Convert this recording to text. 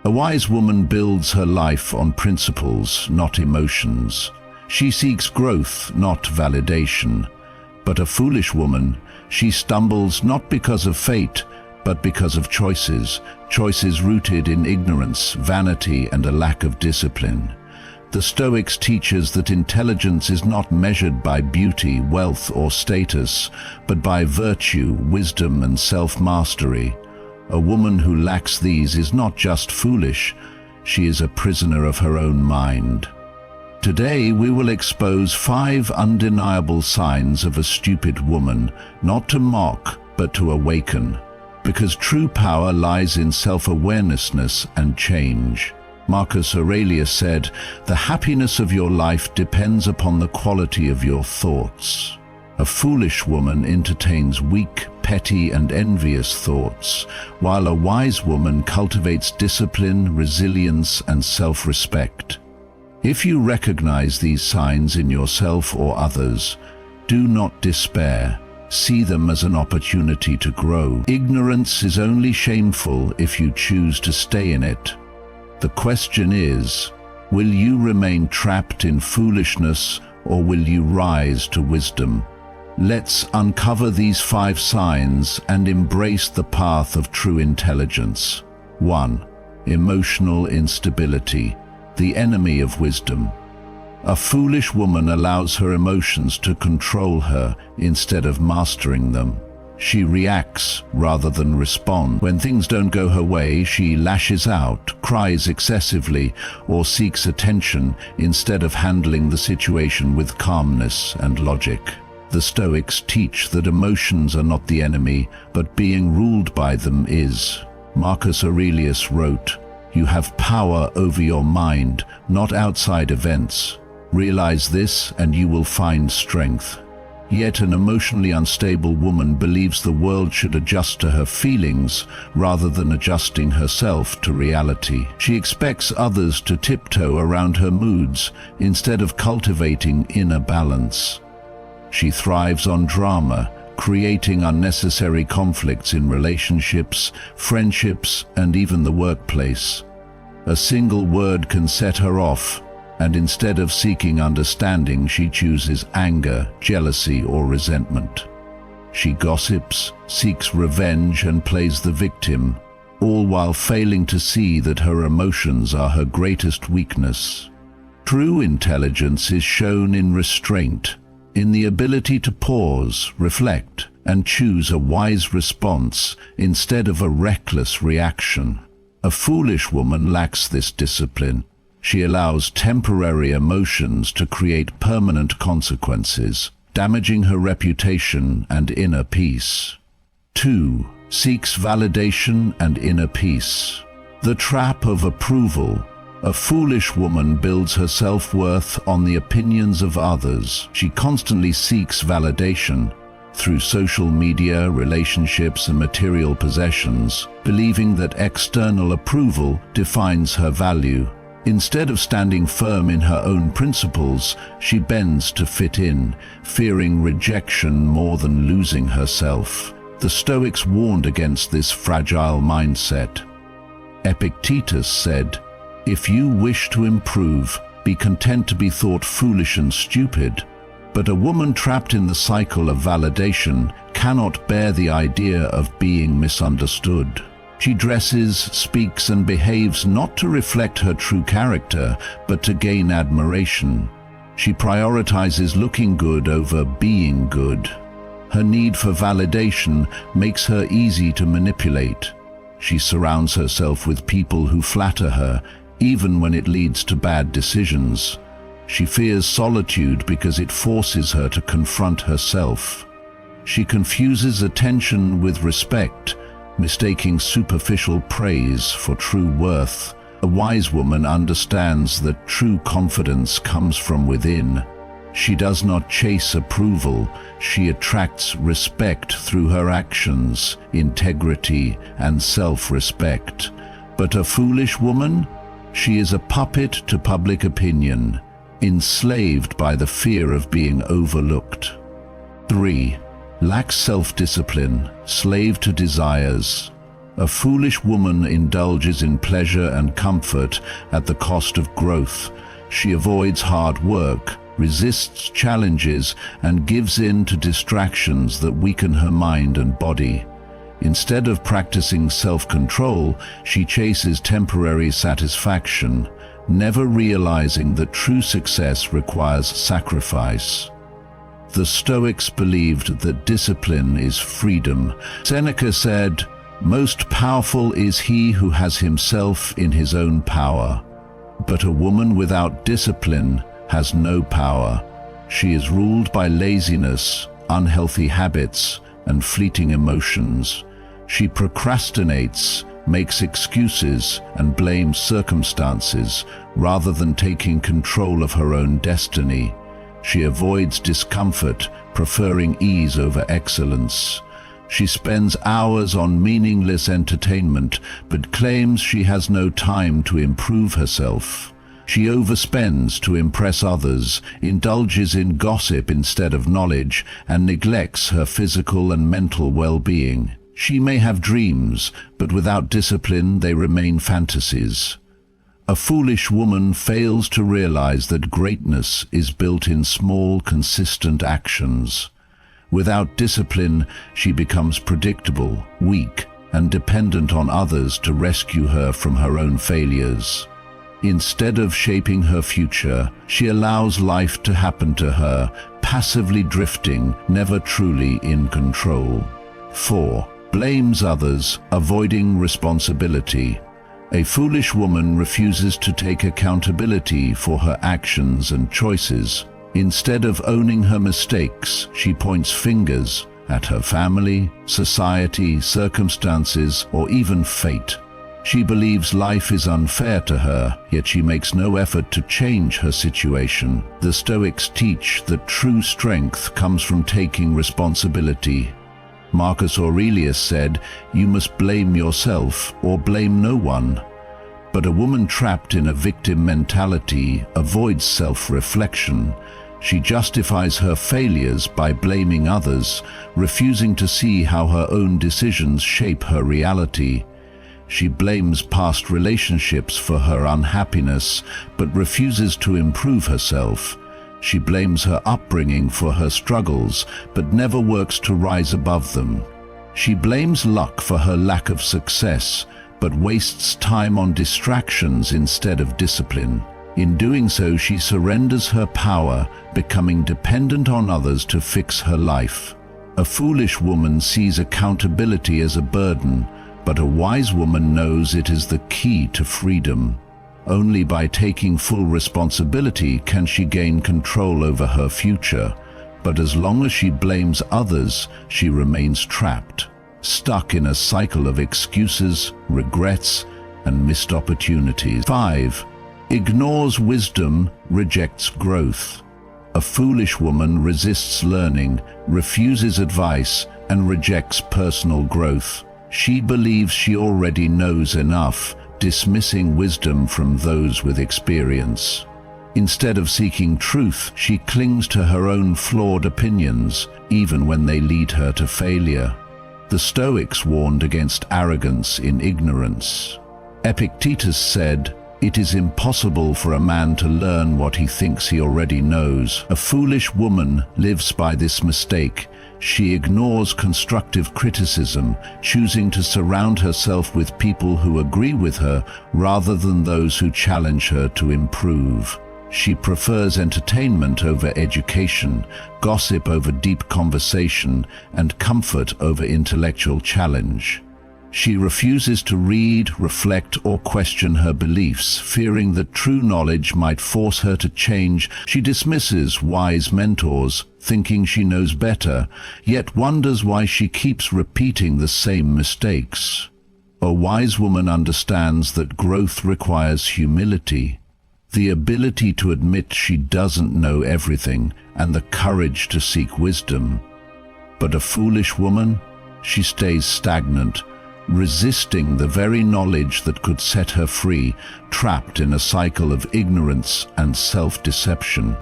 A wise woman builds her life on principles, not emotions. She seeks growth, not validation. But a foolish woman, she stumbles not because of fate, but because of choices rooted in ignorance, vanity, and a lack of discipline. The Stoics teach us that intelligence is not measured by beauty, wealth, or status, but by virtue, wisdom, and self-mastery. A woman who lacks these is not just foolish, she is a prisoner of her own mind. Today we will expose 5 undeniable signs of a stupid woman, not to mock, but to awaken. Because true power lies in self-awareness and change. Marcus Aurelius said, "The happiness of your life depends upon the quality of your thoughts." A foolish woman entertains weak, petty, and envious thoughts, while a wise woman cultivates discipline, resilience, and self-respect. If you recognize these signs in yourself or others, do not despair. See them as an opportunity to grow. Ignorance is only shameful if you choose to stay in it. The question is, will you remain trapped in foolishness or will you rise to wisdom? Let's uncover these 5 signs and embrace the path of true intelligence. 1. Emotional instability, the enemy of wisdom. A foolish woman allows her emotions to control her instead of mastering them. She reacts rather than responds. When things don't go her way, she lashes out, cries excessively, or seeks attention instead of handling the situation with calmness and logic. The Stoics teach that emotions are not the enemy, but being ruled by them is. Marcus Aurelius wrote, "You have power over your mind, not outside events. Realize this and you will find strength." Yet an emotionally unstable woman believes the world should adjust to her feelings rather than adjusting herself to reality. She expects others to tiptoe around her moods instead of cultivating inner balance. She thrives on drama, creating unnecessary conflicts in relationships, friendships, and even the workplace. A single word can set her off, and instead of seeking understanding, she chooses anger, jealousy, or resentment. She gossips, seeks revenge, and plays the victim, all while failing to see that her emotions are her greatest weakness. True intelligence is shown in restraint, in the ability to pause, reflect, and choose a wise response instead of a reckless reaction. A foolish woman lacks this discipline. She allows temporary emotions to create permanent consequences, damaging her reputation and inner peace. 2. Seeks validation and inner peace. The trap of approval. A foolish woman builds her self-worth on the opinions of others. She constantly seeks validation through social media, relationships, and material possessions, believing that external approval defines her value. Instead of standing firm in her own principles, she bends to fit in, fearing rejection more than losing herself. The Stoics warned against this fragile mindset. Epictetus said, "If you wish to improve, be content to be thought foolish and stupid." But a woman trapped in the cycle of validation cannot bear the idea of being misunderstood. She dresses, speaks, and behaves not to reflect her true character, but to gain admiration. She prioritizes looking good over being good. Her need for validation makes her easy to manipulate. She surrounds herself with people who flatter her, even when it leads to bad decisions. She fears solitude because it forces her to confront herself. She confuses attention with respect, mistaking superficial praise for true worth. A wise woman understands that true confidence comes from within. She does not chase approval, she attracts respect through her actions, integrity, and self-respect. But a foolish woman? She is a puppet to public opinion, enslaved by the fear of being overlooked. 3. Lacks self-discipline, slave to desires. A foolish woman indulges in pleasure and comfort at the cost of growth. She avoids hard work, resists challenges, and gives in to distractions that weaken her mind and body. Instead of practicing self-control, she chases temporary satisfaction, never realizing that true success requires sacrifice. The Stoics believed that discipline is freedom. Seneca said, "Most powerful is he who has himself in his own power. But a woman without discipline has no power. She is ruled by laziness, unhealthy habits, and fleeting emotions. She procrastinates, makes excuses, and blames circumstances rather than taking control of her own destiny. She avoids discomfort, preferring ease over excellence. She spends hours on meaningless entertainment, but claims she has no time to improve herself. She overspends to impress others, indulges in gossip instead of knowledge, and neglects her physical and mental well-being. She may have dreams, but without discipline they remain fantasies. A foolish woman fails to realize that greatness is built in small, consistent actions. Without discipline, she becomes predictable, weak, and dependent on others to rescue her from her own failures. Instead of shaping her future, she allows life to happen to her, passively drifting, never truly in control. 4. Blames others, avoiding responsibility. A foolish woman refuses to take accountability for her actions and choices. Instead of owning her mistakes, she points fingers at her family, society, circumstances, or even fate. She believes life is unfair to her, yet she makes no effort to change her situation. The Stoics teach that true strength comes from taking responsibility. Marcus Aurelius said, "You must blame yourself or blame no one." But a woman trapped in a victim mentality avoids self-reflection. She justifies her failures by blaming others, refusing to see how her own decisions shape her reality. She blames past relationships for her unhappiness, but refuses to improve herself. She blames her upbringing for her struggles, but never works to rise above them. She blames luck for her lack of success, but wastes time on distractions instead of discipline. In doing so, she surrenders her power, becoming dependent on others to fix her life. A foolish woman sees accountability as a burden, but a wise woman knows it is the key to freedom. Only by taking full responsibility can she gain control over her future, but as long as she blames others, she remains trapped, stuck in a cycle of excuses, regrets, and missed opportunities. 5. Ignores wisdom, rejects growth. A foolish woman resists learning, refuses advice, and rejects personal growth. She believes she already knows enough, dismissing wisdom from those with experience. Instead of seeking truth, she clings to her own flawed opinions, even when they lead her to failure. The Stoics warned against arrogance in ignorance. Epictetus said, "It is impossible for a man to learn what he thinks he already knows." A foolish woman lives by this mistake. She ignores constructive criticism, choosing to surround herself with people who agree with her rather than those who challenge her to improve. She prefers entertainment over education, gossip over deep conversation, and comfort over intellectual challenge. She refuses to read, reflect, or question her beliefs, fearing that true knowledge might force her to change. She dismisses wise mentors, thinking she knows better, yet wonders why she keeps repeating the same mistakes. A wise woman understands that growth requires humility, the ability to admit she doesn't know everything, and the courage to seek wisdom. But a foolish woman, she stays stagnant, resisting the very knowledge that could set her free, trapped in a cycle of ignorance and self-deception.